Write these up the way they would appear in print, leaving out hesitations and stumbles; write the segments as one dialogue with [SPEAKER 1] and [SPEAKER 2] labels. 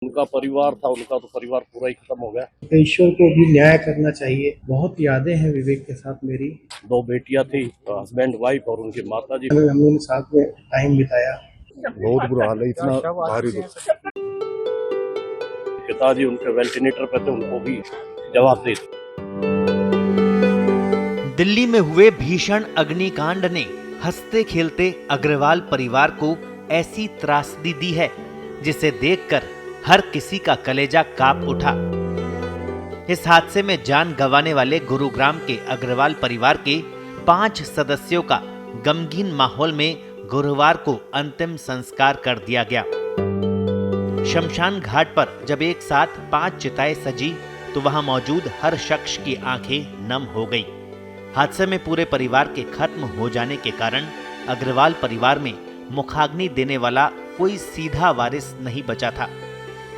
[SPEAKER 1] उनका परिवार था, उनका तो परिवार पूरा ही खत्म हो गया।
[SPEAKER 2] ईश्वर को भी न्याय करना चाहिए। बहुत यादें हैं विवेक के साथ मेरी।
[SPEAKER 1] 2 बेटियां थी, हस्बैंड वाइफ और उनकी माता जी।
[SPEAKER 2] हम लोगों ने साथ में टाइम बिताया।
[SPEAKER 1] बहुत बुरा हाल है, इतना भारी दुख। पिताजी उनके वेंटिलेटर पे थे, उनको भी जवाब दे।
[SPEAKER 3] दिल्ली में हुए भीषण अग्निकांड ने हंसते खेलते अग्रवाल परिवार को ऐसी त्रासदी दी है जिसे देखकर हर किसी का कलेजा कांप उठा। इस हादसे में जान गंवाने वाले गुरुग्राम के अग्रवाल परिवार के 5 सदस्यों का गमगीन माहौल में गुरुवार को अंतिम संस्कार कर दिया गया। शमशान घाट पर जब एक साथ 5 चिताएं सजी तो वहां मौजूद हर शख्स की आंखें नम हो गई। हादसे में पूरे परिवार के खत्म हो जाने के कारण अग्रवाल परिवार में मुखाग्नि देने वाला कोई सीधा वारिस नहीं बचा था।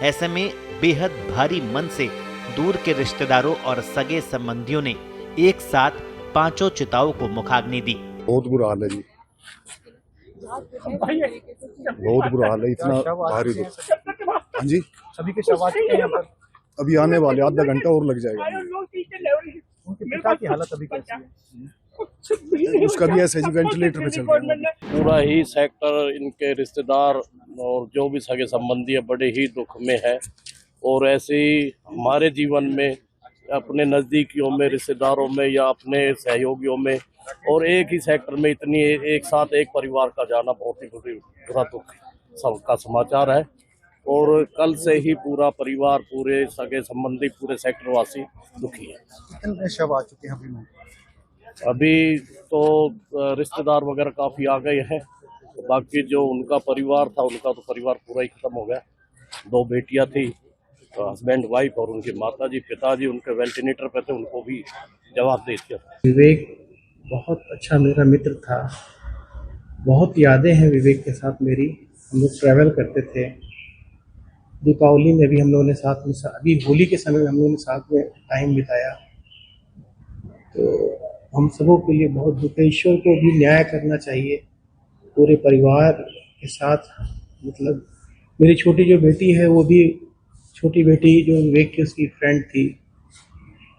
[SPEAKER 3] ऐसे में बेहद भारी मन से दूर के रिश्तेदारों और सगे संबंधियों ने एक साथ 5 चिताओं को मुखाग्नि दी।
[SPEAKER 1] बहुत बुरा हाल है जी, बहुत बुरा हाल है, इतना भारी दुख। हाँ जी,
[SPEAKER 4] सभी के शव आ चुके हैं यहाँ पर।
[SPEAKER 1] अभी आने वाले आधा घंटा और लग जाएगा।
[SPEAKER 4] उनके पिता की हालत अभी कैसी है?
[SPEAKER 1] उसका भी ऐसे ही वेंटिलेटर पे चल रहा है। पूरा ही सेक्टर, इनके रिश्तेदार और जो भी सगे संबंधी है बड़े ही दुख में है। और ऐसे ही हमारे जीवन में अपने नजदीकियों में, रिश्तेदारों में या अपने सहयोगियों में और एक ही सेक्टर में इतनी एक साथ एक परिवार का जाना बहुत ही बुरा दुख का समाचार है। और कल से ही पूरा परिवार, पूरे सगे संबंधी, पूरे सेक्टर वासी दुखी है।
[SPEAKER 4] कितने शव आ चुके हैं अभी में?
[SPEAKER 1] अभी तो रिश्तेदार वगैरह काफी आ गए हैं, बाकी जो उनका परिवार था, उनका तो परिवार पूरा ही खत्म हो गया। 2 बेटियां थी, हस्बैंड वाइफ और उनकी माता जी। पिताजी उनके वेंटिलेटर पे थे, उनको भी जवाब दे दिया।
[SPEAKER 2] विवेक बहुत अच्छा मेरा मित्र था। बहुत यादें हैं विवेक के साथ मेरी। हम लोग ट्रैवल करते थे। दीपावली में भी हम लोगों ने साथ में, अभी होली के समय हम लोगों ने साथ में टाइम बिताया। तो हम सबों के लिए बहुत दुख है। ईश्वर को भी न्याय करना चाहिए। पूरे परिवार के साथ, मतलब मेरी छोटी जो बेटी है, वो भी छोटी बेटी जो विवेक की उसकी फ्रेंड थी।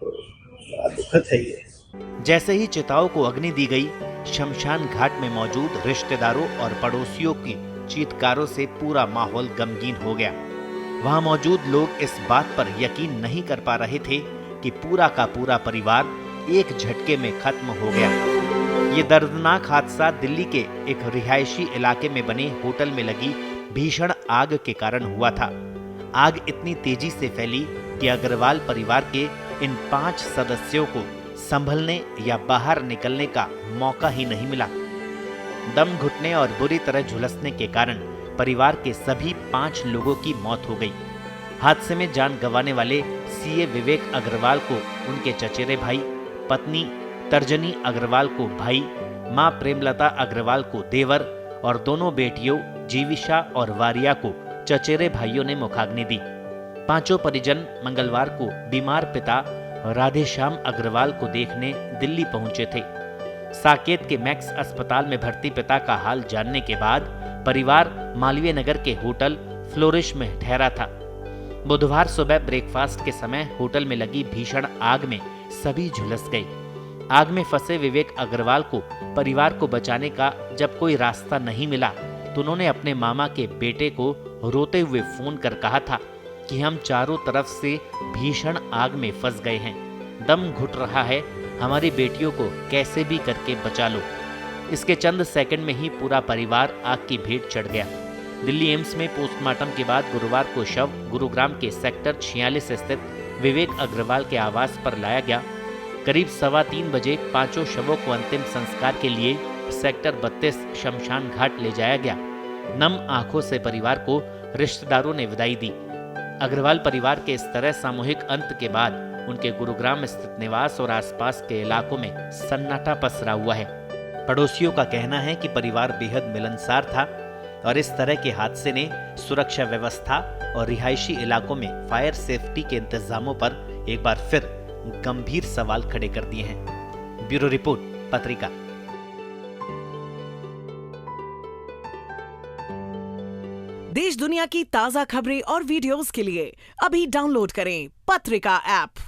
[SPEAKER 2] तो बड़ा दुखद है ये।
[SPEAKER 3] जैसे ही चिताओं को अग्नि दी गई, शमशान घाट में मौजूद रिश्तेदारों और पड़ोसियों की चीत्कारों से पूरा माहौल गमगीन हो गया। वहां मौजूद लोग इस बात पर यकीन नहीं कर पा रहे थे कि पूरा का पूरा परिवार एक झटके में खत्म हो गया। ये दर्दनाक हादसा दिल्ली के एक रिहायशी इलाके में बने होटल में लगी भीषण आग के कारण हुआ था। आग इतनी तेजी से फैली कि अग्रवाल परिवार के इन 5 सदस्यों को संभलने या बाहर निकलने का मौका ही नहीं मिला। दम घुटने और बुरी तरह झुलसने के कारण परिवार के सभी 5 लोगों की मौत हो गई। हादसे में जान गंवाने वाले सीए विवेक अग्रवाल को उनके चचेरे भाई, पत्नी तर्जनी अग्रवाल को भाई, मां प्रेमलता अग्रवाल को देवर और दोनों बेटियों जीविशा और वारिया को चचेरे भाइयों ने मुखाग्नि दी। 5 परिजन मंगलवार को बीमार पिता राधेश्याम अग्रवाल को देखने दिल्ली पहुंचे थे। साकेत के मैक्स अस्पताल में भर्ती पिता का हाल जानने के बाद परिवार मालवीय नगर के होटल फ्लोरिश में ठहरा था। बुधवार सुबह ब्रेकफास्ट के समय होटल में लगी भीषण आग में सभी झुलस गए। आग में फंसे विवेक अग्रवाल को परिवार को बचाने का जब कोई रास्ता नहीं मिला तो उन्होंने अपने मामा के बेटे को रोते हुए फोन कर कहा था कि हम चारों तरफ से भीषण आग में फंस गए हैं, दम घुट रहा है, हमारी बेटियों को कैसे भी करके बचा लो। इसके चंद सेकंड में ही पूरा परिवार आग की भेंट चढ़ गया। दिल्ली एम्स में पोस्टमार्टम के बाद गुरुवार को शव गुरुग्राम के सेक्टर 46 स्थित विवेक अग्रवाल के आवास पर लाया गया। करीब 3:15 बजे 5 शवों को अंतिम संस्कार के लिए सेक्टर 32 शमशान घाट ले जाया गया। नम आंखों से परिवार को रिश्तेदारों ने विदाई दी। अग्रवाल परिवार के इस तरह सामूहिक अंत के बाद उनके गुरुग्राम स्थित निवास और आसपास के इलाकों में सन्नाटा पसरा हुआ है। पड़ोसियों का कहना है कि परिवार बेहद मिलनसार था और इस तरह के हादसे ने सुरक्षा व्यवस्था और रिहायशी इलाकों में फायर सेफ्टी के इंतजामों पर एक बार फिर गंभीर सवाल खड़े कर दिए हैं। ब्यूरो रिपोर्ट, पत्रिका।
[SPEAKER 5] देश दुनिया की ताज़ा खबरें और वीडियोस के लिए अभी डाउनलोड करें पत्रिका ऐप।